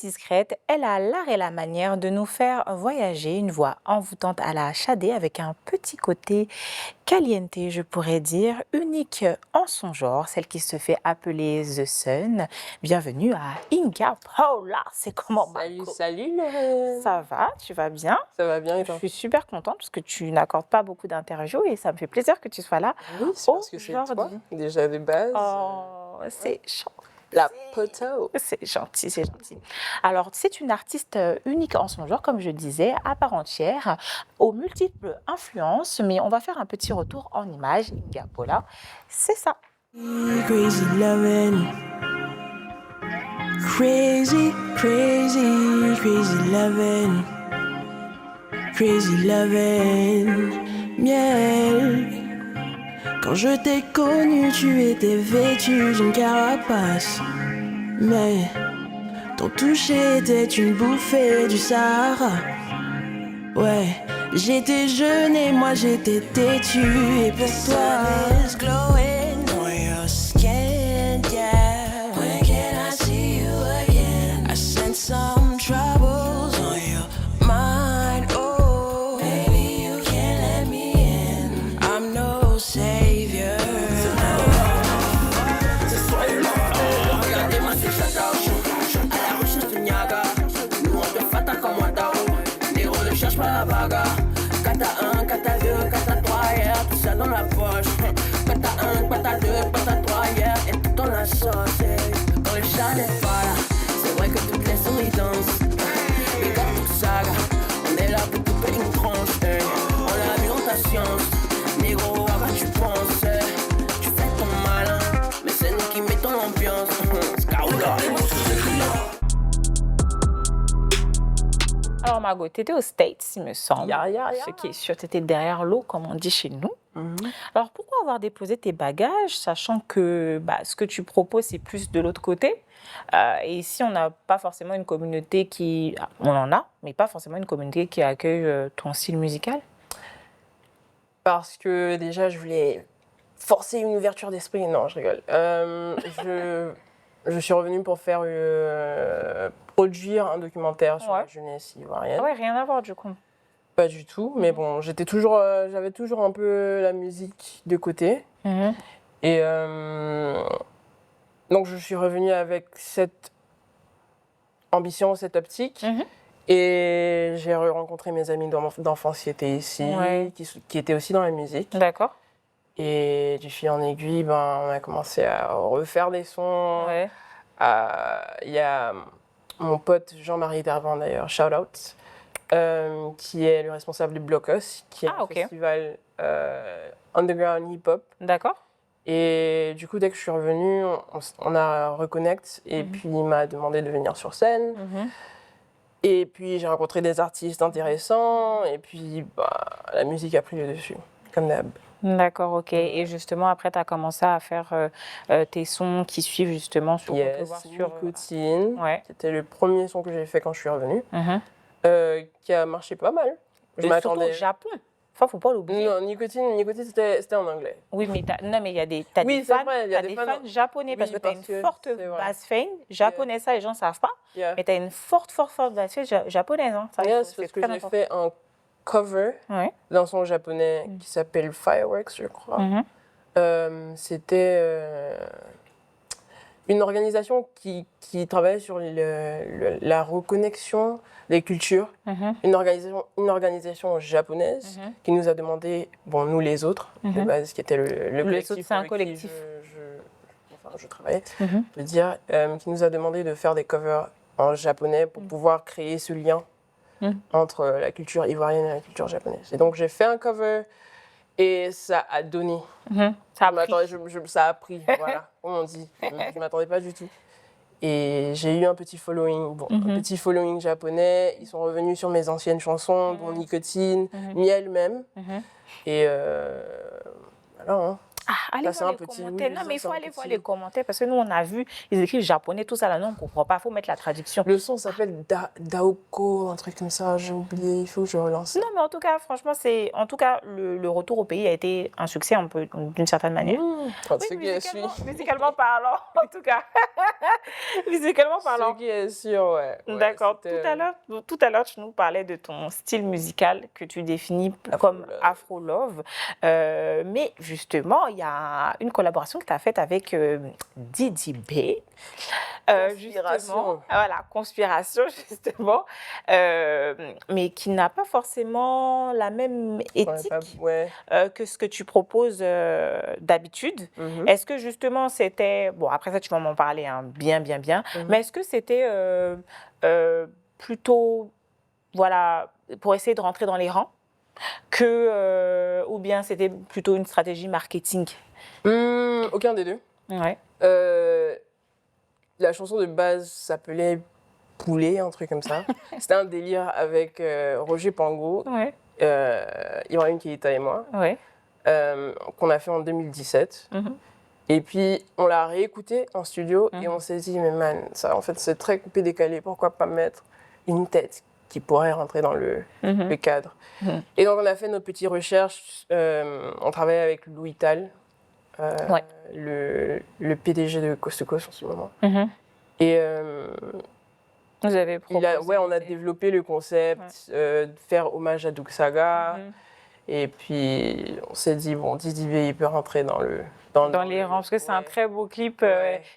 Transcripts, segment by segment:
discrète, elle a l'art et la manière de nous faire voyager, une voix envoûtante à la Shadé avec un petit côté caliente, je pourrais dire, unique en son genre, celle qui se fait appeler The Sun. Bienvenue à Inga Paula. C'est comment, Salut, Marco? salut Lorraine. Ça va? Tu vas bien? Ça va bien et Je toi? suis super contente parce que tu n'accordes pas beaucoup d'interviews et ça me fait plaisir que tu sois là Oui, c'est parce que c'est toi, aujourd'hui. déjà de base. Oh, c'est gentil. La poteau. C'est gentil, c'est gentil. Alors, c'est une artiste unique en son genre, comme je disais, à part entière, aux multiples influences, mais on va faire un petit retour en images. Inga Paula, c'est ça. Crazy loving. Crazy, crazy, crazy loving. Crazy loving. Miel. Quand je t'ai connu, tu étais vêtu d'une carapace. Mais ton toucher était une bouffée du Sahara. Ouais, j'étais jeune et moi j'étais têtu. Et pour toi, is glowing on your skin, yeah. When can I see you again? I sense some troubles on your mind. Oh, baby, you can't let me in. I'm no savior. Ce soir est l'enfer. Regardez-moi ces châteaux à la recherche de Niaga. Nous on te fata comme moi Tao. Négro ne cherche pas la bagarre. Kata 1, kata 2, kata 3, yeah, tout ça dans la poche. Kata 1, kata 2, kata 3, yeah, et tout dans la sauce, yeah. Quand le chat n'est pas là, c'est vrai que toutes les souris dansent. Les gars, tout ça, on est là pour couper une tranche, hey. On a vu dans ta science, négro, à quoi tu penses, hey. Tu fais ton malin, mais c'est nous qui mettons l'ambiance. Scaoula, Alors, Margot, tu étais aux States, il me semble. Ya. Ce qui est sûr, tu étais derrière l'eau, comme on dit chez nous. Alors, pourquoi avoir déposé tes bagages, sachant que ce que tu proposes, c'est plus de l'autre côté? Et ici, on n'a pas forcément une communauté qui... On en a, mais pas forcément une communauté qui accueille ton style musical? Parce que déjà, je voulais forcer une ouverture d'esprit. Non, je rigole. Je suis revenue pour faire produire un documentaire sur la jeunesse ivoirienne. Ah ouais, rien à voir du coup. Pas du tout, mais bon, j'avais toujours un peu la musique de côté. Et donc, je suis revenue avec cette ambition, cette optique. Et j'ai rencontré mes amis d'enfance qui étaient ici, qui étaient aussi dans la musique. D'accord. Et du fil en aiguille, on a commencé à refaire des sons. Il y a mon pote Jean-Marie Dervin, d'ailleurs, shout out, qui est le responsable du Blocos, qui est un festival underground hip-hop. D'accord. Et du coup, dès que je suis revenue, on a reconnect. Et puis, il m'a demandé de venir sur scène. Et puis, j'ai rencontré des artistes intéressants. Et puis, la musique a pris le dessus, comme d'hab. D'accord, ok. Et justement, après, tu as commencé à faire tes sons qui suivent justement sur Nicotine, c'était le premier son que j'ai fait quand je suis revenue, qui a marché pas mal. Je m'attendais. Surtout au Japon. Enfin, faut pas l'oublier. Non, Nicotine c'était en anglais. Oui, mais il y a des fans japonais, parce que tu as une forte base fan japonaise, ça les gens ne savent pas, mais tu as une forte base fan japonaise. Hein. C'est parce que j'ai fait un cover dans son japonais qui s'appelle Fireworks, je crois. C'était une organisation qui travaille sur la reconnexion des cultures. Une organisation japonaise qui nous a demandé, nous les autres, de base, qui était le collectif. C'est un collectif. Je travaillais, de dire, qui nous a demandé de faire des covers en japonais pour pouvoir créer ce lien entre la culture ivoirienne et la culture japonaise. Et donc, j'ai fait un cover et ça a donné. Ça a pris, voilà, comme on dit. Je ne m'attendais pas du tout. Et j'ai eu un petit following, un petit following japonais. Ils sont revenus sur mes anciennes chansons, dont Nicotine, Miel même. Et voilà. Hein. Allez c'est voir un les petit, commentaires. oui, Non, mais il c'est faut un aller voir petit. les commentaires parce que nous, on a vu, ils écrivent japonais, tout ça là, non, on ne comprend pas. Il faut mettre la traduction. Le son s'appelle Daoko, un truc comme ça, j'ai oublié, il faut que je relance ça. Non, mais en tout cas, franchement, en tout cas, le retour au pays a été un succès, un peu, d'une certaine manière. Enfin, Oui, ce qui est sûr. musicalement parlant, en tout cas. Musicalement parlant. Ce qui est sûr, ouais. D'accord. c'était, Tout à l'heure, tu nous parlais de ton style musical que tu définis comme Afro Love. Mais justement, il y a une collaboration que tu as faite avec Didi B. Conspiration. Voilà, Conspiration, justement. Mais qui n'a pas forcément la même éthique ouais. que ce que tu proposes d'habitude. Mhm. Est-ce que justement c'était... Bon, après ça, tu vas m'en parler hein, bien. Mhm. Mais est-ce que c'était plutôt, voilà, pour essayer de rentrer dans les rangs ou bien c'était plutôt une stratégie marketing? Aucun des deux. Ouais. La chanson de base s'appelait Poulet, un truc comme ça. C'était un délire avec Roger Pango, Ouais. Ibrahim Keïta et moi, Ouais. qu'on a fait en 2017. Mhm. Et puis, on l'a réécouté en studio et on s'est dit, mais man, ça, en fait, c'est très coupé-décalé. Pourquoi pas mettre une tête qui pourrait rentrer dans le cadre? Et donc, on a fait nos petites recherches. On travaillait avec Louis Tal, le PDG de Coast to Coast en ce moment. Et vous avez proposé. on a développé le concept, de faire hommage à Doug Saga. Et puis, on s'est dit, bon, Didi B, il peut rentrer dans les rangs, parce que c'est un très beau clip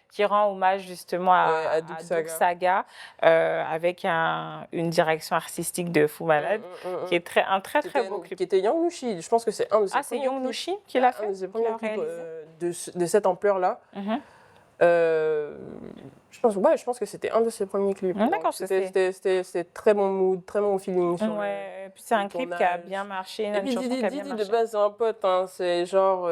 qui rend hommage justement à Doug Saga, avec une direction artistique de Fou Malade, qui est un très beau clip. Qui était Young Nushi, je pense que c'est un de ses premiers c'est Young Nushi qui l'a fait? Un de ses premiers clips de cette ampleur-là. Je pense que c'était un de ses premiers clips. D'accord, c'était très bon mood, très bon feeling. Et puis c'est un clip qui a bien marché. Et puis Didi de base, c'est un pote. Hein, c'est genre,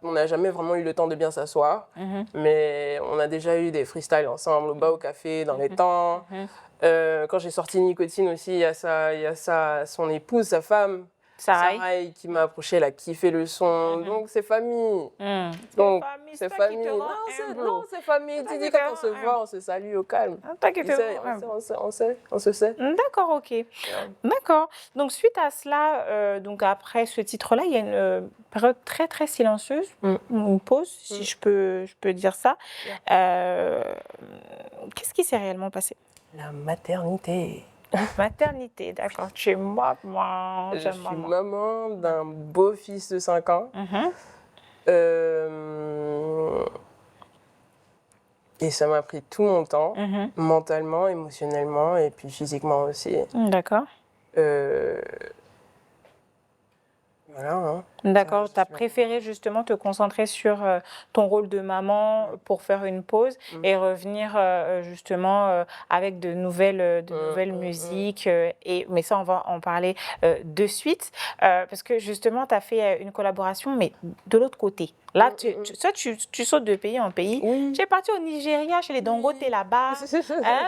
on n'a jamais vraiment eu le temps de bien s'asseoir, mais on a déjà eu des freestyles ensemble au bar au café, dans les temps. Quand j'ai sorti Nicotine aussi, il y a son épouse, sa femme. Sarai qui m'a approché, elle a kiffé le son. Donc, c'est famille. Donc, c'est famille. Non, c'est famille. Didi, quand on se voit, on se salue au calme. On se sait. D'accord, ok. D'accord. Donc, suite à cela, donc après ce titre-là, il y a une période très, très silencieuse, une pause, si je peux dire ça. Qu'est-ce qui s'est réellement passé? La maternité. Maternité, d'accord. Tu es maman. Je suis maman d'un beau fils de 5 ans. Et ça m'a pris tout mon temps, mentalement, émotionnellement et puis physiquement aussi. D'accord. Voilà. Hein. D'accord, tu as préféré justement te concentrer sur ton rôle de maman pour faire une pause et revenir justement avec de nouvelles musiques. Mais ça, on va en parler de suite parce que justement, tu as fait une collaboration, mais de l'autre côté. Là, tu sautes de pays en pays. Tu es parti au Nigeria, chez les Dangote là-bas.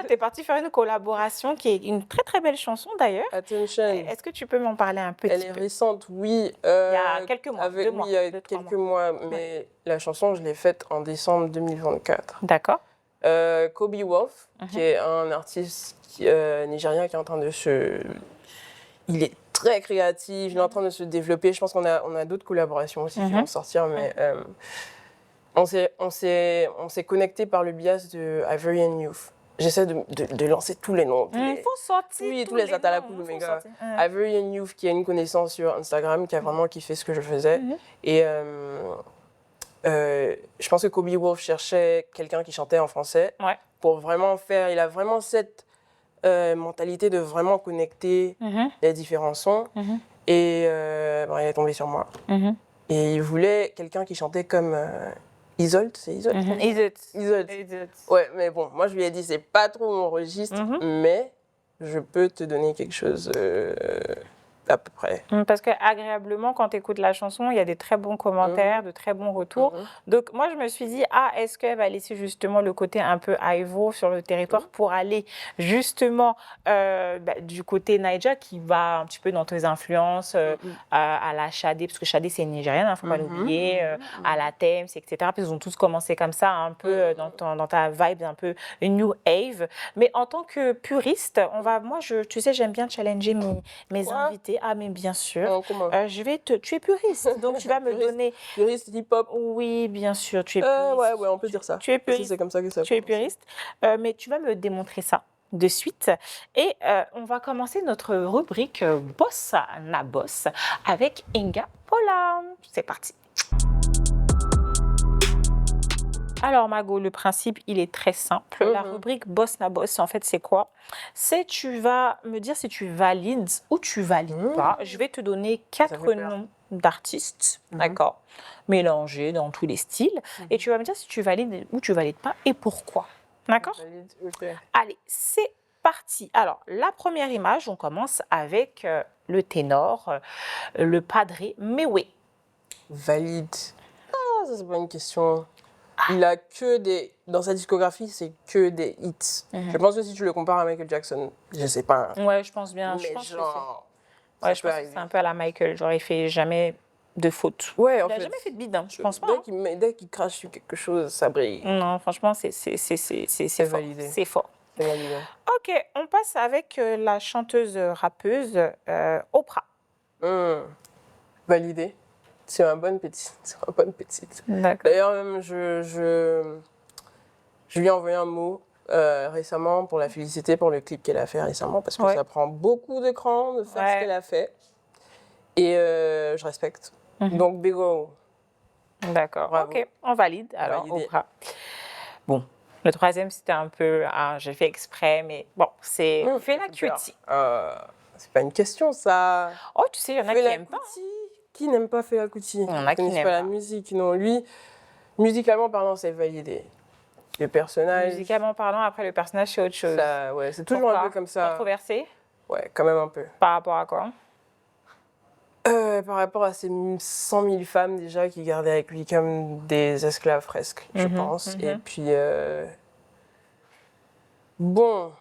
Tu es parti faire une collaboration qui est une très très belle chanson d'ailleurs. Attention. Est-ce que tu peux m'en parler un petit peu? Elle est récente, oui. Il y a quelques mois, 2 mois. Oui, il y a quelques mois, mais la chanson, je l'ai faite en décembre 2024. D'accord. Kobe Wolf, qui est un artiste nigérien qui est en train de Il est très créatif, il est en train de se développer. Je pense qu'on a d'autres collaborations aussi qui vont sortir, mais on s'est connecté par le biais de Ivorian Youth. J'essaie de lancer tous les noms. Il faut sortir. Oui, tous les Atalakou, mes gars. Ivorian Youth, qui a une connaissance sur Instagram, qui a vraiment kiffé ce que je faisais. Et je pense que Kobe Wolf cherchait quelqu'un qui chantait en français pour vraiment faire. Il a vraiment cette mentalité de vraiment connecter les différents sons. Et il est tombé sur moi. Et il voulait quelqu'un qui chantait comme Isolde, c'est Isolde. Isolde. Ouais, mais bon, moi je lui ai dit, c'est pas trop mon registre, mais je peux te donner quelque chose à peu près. Parce que agréablement, quand tu écoutes la chanson, il y a des très bons commentaires, de très bons retours. Donc, moi, je me suis dit, est-ce qu'elle va laisser justement le côté un peu Ivo sur le territoire pour aller justement du côté Naija qui va un petit peu dans tes influences, à la Shadé, parce que Shadé, c'est une Nigériane, il ne faut pas l'oublier, à la Thames, etc. Parce qu'ils ont tous commencé comme ça, un peu dans ta vibe, un peu New Ave. Mais en tant que puriste, tu sais, j'aime bien challenger mes invités. Ah, mais bien sûr. Tu es puriste, donc tu vas me donner... Puriste hip-hop. Oui, bien sûr, tu es puriste. Ouais, on peut dire ça. Tu es puriste. C'est comme ça que ça Tu es puriste, mais tu vas me démontrer ça de suite. Et on va commencer notre rubrique Bossa na Boss avec Inga Paula. C'est parti. Alors, Mago, le principe, il est très simple. La rubrique Boss na Boss, en fait, c'est quoi? C'est tu vas me dire si tu valides ou tu valides pas. Je vais te donner 4 noms d'artistes, d'accord, mélangés dans tous les styles. Et tu vas me dire si tu valides ou tu valides pas et pourquoi. D'accord? Okay. Allez, c'est parti. Alors, la première image, on commence avec le ténor, le padré Mewé. Valide. Ça, c'est pas une question... Il a que des... Dans sa discographie, c'est que des hits. Je pense que si tu le compares à Michael Jackson, je sais pas. Ouais, je pense bien. Mais je pense genre... que c'est un peu à la Michael. Genre, il fait jamais de faute. Ouais, il n'a jamais fait de bide, hein, je pense pas. Dès qu'il crache sur quelque chose, ça brille. Non, franchement, c'est fort. validé. C'est fort. C'est validé. Ok, on passe avec la chanteuse rappeuse Oprah. Validé. C'est une bonne petite. D'accord. D'ailleurs, même, je lui ai envoyé un mot récemment pour la féliciter pour le clip qu'elle a fait récemment, parce que ça prend beaucoup d'écran de faire ce qu'elle a fait. Et je respecte. Donc, big ol'. D'accord. Bravo. Ok, on valide. Alors, Validé. Oprah. Bon, le troisième, c'était un peu... j'ai fait exprès, mais bon, c'est Fela Kuti. C'est pas une question, ça. Oh, tu sais, il y en a qui n'aiment pas. Qui n'aime pas Fela Kuti? Il y en a qui n'aiment pas la musique. Non, lui, musicalement parlant, c'est validé. Le personnage... Musicalement parlant, après, le personnage, c'est autre chose. Ça, ouais, c'est toujours un peu comme ça. Controversé? Ouais, quand même un peu. Par rapport à quoi? Par rapport à ces 100 000 femmes déjà qui gardaient avec lui comme des esclaves presque, je pense. Et puis, bon,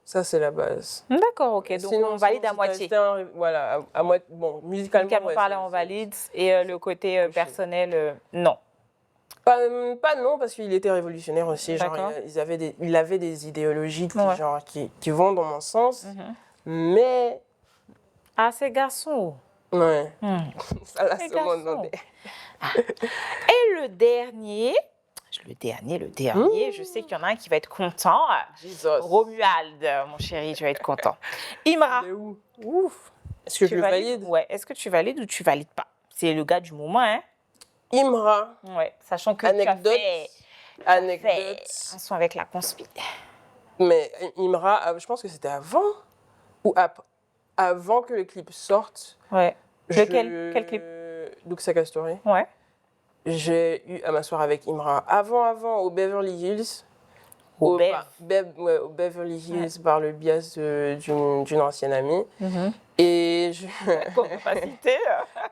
ça c'est la base. D'accord, ok. Donc Sinon, on valide à moitié. Voilà, à moitié. Bon, musicalement parlant, on valide. Et le côté personnel, non. Pas non, parce qu'il était révolutionnaire aussi. Genre, il avait des idéologies qui vont dans mon sens. Mais... Ah, ces garçons. Ouais. Ça l'a Ces seulement garçons. demandé. Et le dernier, je sais qu'il y en a un qui va être content. Jesus. Romuald, mon chéri, tu vas être content. Imra. Mais où? Ouf. Est-ce que je le valide? Ouais. Est-ce que tu valides ou tu valides pas? C'est le gars du moment, hein? Imra. Ouais. Sachant que Anecdote. tu as fait un son avec la conspi. Mais Imra, je pense que c'était avant ou après? Avant que le clip sorte. Ouais. Quel clip? Luxaka Story. Ouais. J'ai eu à m'asseoir avec Imra avant au Beverly Hills. Au Beverly Hills par le biais d'une ancienne amie. Et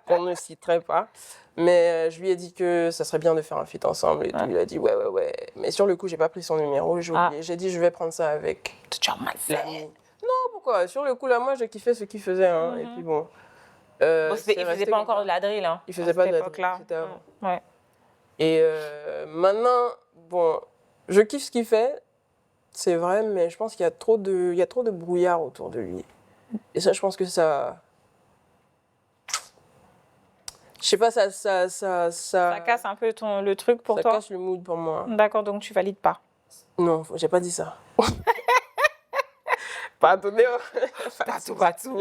qu'on ne citerait pas. Mais je lui ai dit que ça serait bien de faire un feat ensemble et tout. Il a dit ouais. Mais sur le coup, j'ai pas pris son numéro. J'ai oublié. J'ai dit je vais prendre ça avec. Tu as mal fait. Non, pourquoi? Sur le coup, là, moi, je kiffais ce qu'il faisait. Hein. Et puis bon. Il faisait pas encore de la drill. Hein, il faisait pas de la drill. C'était avant. Ouais. Et maintenant, bon, je kiffe ce qu'il fait. C'est vrai, mais je pense qu'il y a trop de brouillard autour de lui. Et ça, je pense que ça... Je sais pas, ça casse un peu le truc pour toi? Ça casse le mood pour moi. D'accord, donc tu valides pas? Non, j'ai pas dit ça. Pardonnez. Patou.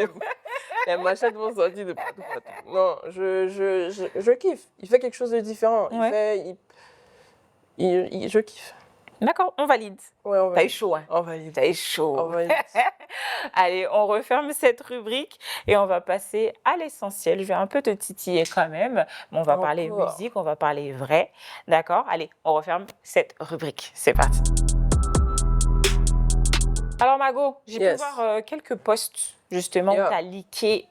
Elle m'achète mon sorti de patou. Non, je kiffe. Il fait quelque chose de différent. Je kiffe. D'accord, on valide. Ouais, on valide. T'as eu chaud, hein? On valide. T'as eu chaud. On valide. Allez, on referme cette rubrique et on va passer à l'essentiel. Je vais un peu te titiller quand même, mais on va parler musique, on va parler vrai. D'accord? Allez, on referme cette rubrique. C'est parti. Alors, Mago, j'ai pu voir quelques posts justement, où Yeah. tu as leaké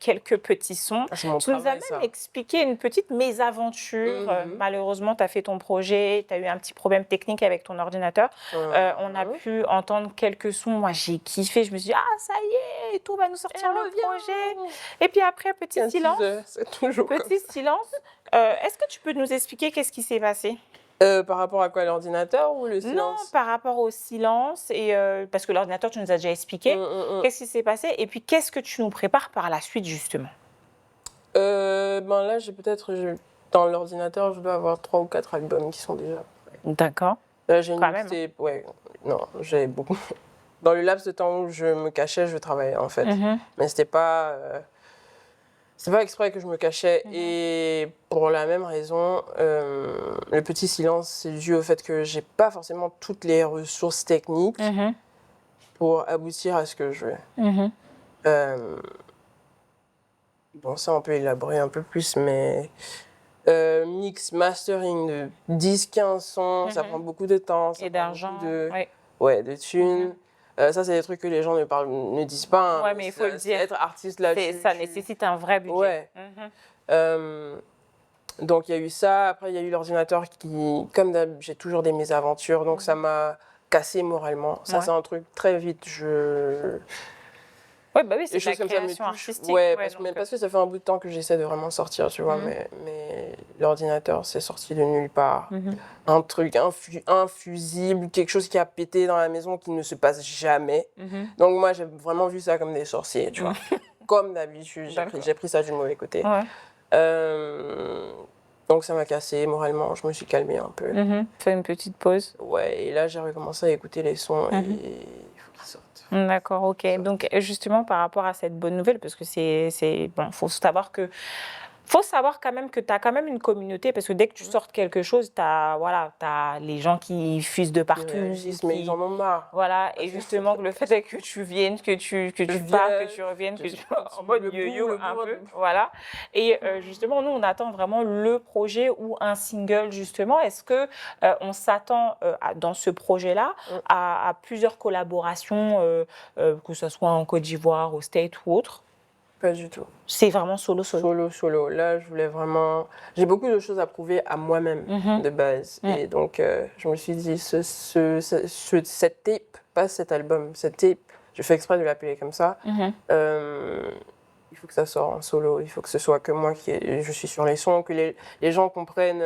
quelques petits sons. Ah, c'est mon Tu nous as travail, même ça. expliqué une petite mésaventure. Mhm. Malheureusement, tu as fait ton projet, tu as eu un petit problème technique avec ton ordinateur. On a pu entendre quelques sons. Moi, j'ai kiffé. Je me suis dit, ah, ça y est, tout va nous sortir Elle le revient. projet. Et puis après, petit Un silence. teaser, c'est toujours comme Petit ça. silence. Est-ce que tu peux nous expliquer qu'est-ce qui s'est passé? Par rapport à quoi, l'ordinateur ou le Non, silence? par rapport au silence, et parce que l'ordinateur, tu nous as déjà expliqué. Qu'est-ce qui s'est passé? Et puis, qu'est-ce que tu nous prépares par la suite, justement? Ben là, dans l'ordinateur, je dois avoir 3 ou 4 albums qui sont déjà. D'accord. Là, j'ai une Quand même. mixtape, ouais. Non, j'ai beaucoup. Dans le laps de temps où je me cachais, je travaillais en fait. Mais c'était pas exprès que je me cachais. Et pour la même raison, le petit silence, c'est dû au fait que j'ai pas forcément toutes les ressources techniques pour aboutir à ce que je veux. Bon, ça, on peut élaborer un peu plus, mais mix, mastering de 10-15 sons, ça prend beaucoup de temps. Ça Et prend d'argent. beaucoup de, Oui. ouais, de thunes. Ça, c'est des trucs que les gens ne disent pas. Hein, Ouais, mais il faut le dire. Être artiste là-dessus. Ça nécessite un vrai budget. Ouais. Donc, il y a eu ça. Après, il y a eu l'ordinateur qui, comme d'hab, j'ai toujours des mésaventures. Donc, ça m'a cassé moralement. Ça, Ouais. c'est un truc très vite. Ouais, bah oui, c'est Les de la choses comme ça me création touchent. artistique. Ouais, donc, parce que ça fait un bout de temps que j'essaie de vraiment sortir, tu vois. Mais l'ordinateur, c'est sorti de nulle part. Un truc infusible, quelque chose qui a pété dans la maison qui ne se passe jamais. Donc, moi, j'ai vraiment vu ça comme des sorciers, tu vois. Comme d'habitude, j'ai pris ça du mauvais côté. Ouais. Donc, ça m'a cassé moralement. Je me suis calmée un peu. Fais une petite pause. Ouais, et là, j'ai recommencé à écouter les sons et il faut qu'ils sortent. D'accord, ok. Donc, justement, par rapport à cette bonne nouvelle, parce que bon, faut savoir quand même que tu as quand même une communauté, parce que dès que tu sortes quelque chose, t'as les gens qui fusent de partout. Ils réagissent, mais ils en ont marre. Voilà, et justement, le fait est que tu viennes, que tu pars, que tu reviennes, que tu en mode yo-yo un peu. Voilà. Et justement, nous, on attend vraiment le projet ou un single, justement. Est-ce que on s'attend dans ce projet-là à plusieurs collaborations, que ce soit en Côte d'Ivoire, au State ou autre? Pas du tout. C'est vraiment solo. Solo. Là, je voulais vraiment... J'ai beaucoup de choses à prouver à moi-même, de base. Et donc, je me suis dit, cette tape, pas cet album, cette tape, je fais exprès de l'appeler comme ça, il faut que ça sorte en solo. Il faut que ce soit que moi je suis sur les sons, que les gens comprennent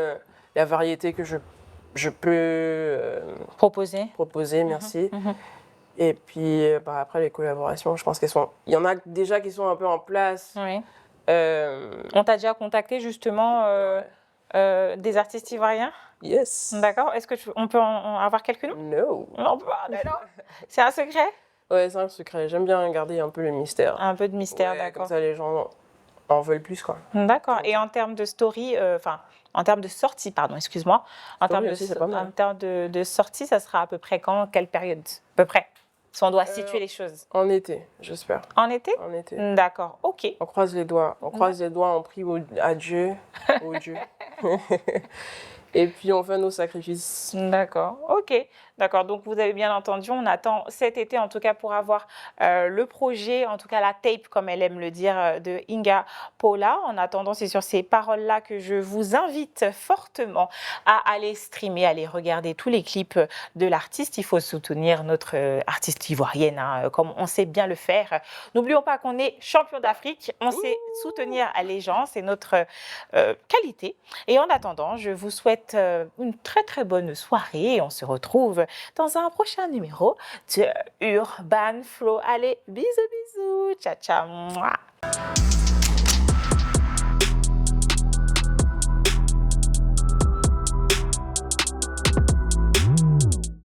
la variété que je peux proposer, merci. Et puis, après, les collaborations, je pense qu'elles sont... Il y en a déjà qui sont un peu en place. Oui. On t'a déjà contacté, justement, des artistes ivoiriens? Yes. D'accord. Est-ce on peut en avoir quelques noms? No. On peut pas, non. C'est un secret? Ouais, c'est un secret. J'aime bien garder un peu le mystère. Un peu de mystère, Ouais, d'accord. Comme ça, les gens en veulent plus, quoi. D'accord. Et en termes de story, en termes de sortie, pardon, excuse-moi. En termes aussi, c'est pas mal. de sortie, ça sera à peu près quand? Quelle période? À peu près. Si on doit situer les choses. En été, j'espère. En été? En été. D'accord, ok. On croise les doigts. On croise les doigts, on prie à Dieu. Au Dieu. Et puis, on fait nos sacrifices. D'accord, ok. D'accord, donc vous avez bien entendu, on attend cet été en tout cas pour avoir le projet, en tout cas la tape comme elle aime le dire, de Inga Paula. En attendant, c'est sur ces paroles-là que je vous invite fortement à aller streamer, à aller regarder tous les clips de l'artiste. Il faut soutenir notre artiste ivoirienne, hein, comme on sait bien le faire. N'oublions pas qu'on est champion d'Afrique, on sait soutenir les gens, c'est notre qualité. Et en attendant, je vous souhaite une très très bonne soirée et on se retrouve dans un prochain numéro de Urban Flow. Allez, bisous, bisous, ciao, ciao. Mouah.